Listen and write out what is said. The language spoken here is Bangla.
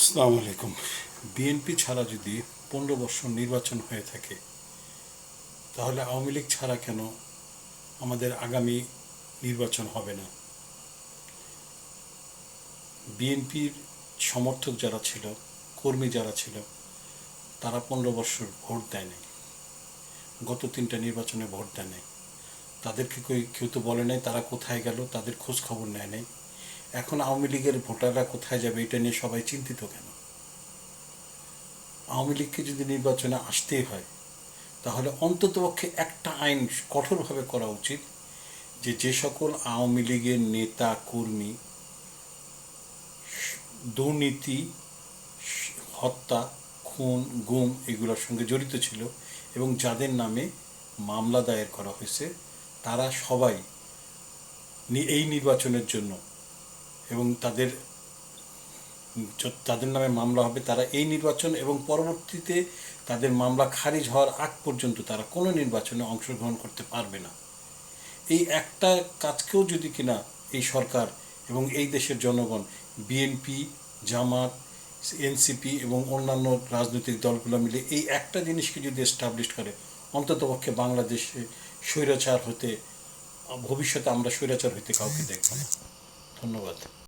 আসসালামু আলাইকুম। বিএনপি ছাড়া যদি 15 বছর নির্বাচন হয়ে থাকে, তাহলে আওয়ামী লীগ ছাড়া কেন আমাদের আগামী নির্বাচন হবে না? বিএনপির সমর্থক যারা ছিল, কর্মী যারা ছিল, তারা 15 বছর ভোট দেয় নাই, গত 3টা নির্বাচনে ভোট দেয় নাই। তাদেরকে কেউ তো বলে নাই তারা কোথায় গেল, তাদের খোঁজ খবর নেয় নাই। এখন আওয়ামী লীগের ভোটাররা কোথায় যাবে এটা নিয়ে সবাই চিন্তিত কেন? আওয়ামী লীগকে যদি নির্বাচনে আসতেই হয়, তাহলে অন্ততপক্ষে একটা আইন কঠোরভাবে করা উচিত, যে সকল আওয়ামী লীগের নেতা কর্মী দুর্নীতি, হত্যা, খুন, গুম এগুলোর সঙ্গে জড়িত ছিল এবং যাদের নামে মামলা দায়ের করা হয়েছে, তারা সবাই এই নির্বাচনের জন্য এবং তাদের তাদের নামে মামলা হবে, তারা এই নির্বাচন এবং পরবর্তীতে তাদের মামলা খারিজ হওয়ার আগ পর্যন্ত তারা কোনো নির্বাচনে অংশগ্রহণ করতে পারবে না। এই একটা কাজকেও যদি কিনা এই সরকার এবং এই দেশের জনগণ, বিএনপি, জামাত, এনসিপি এবং অন্যান্য রাজনৈতিক দলগুলো মিলে এই একটা জিনিসকে যদি এস্টাবলিশ করে, অন্ততপক্ষে বাংলাদেশে স্বৈরাচার হতে ভবিষ্যতে আমরা স্বৈরাচার হইতে কাউকে দেখব না। ধন্যবাদ।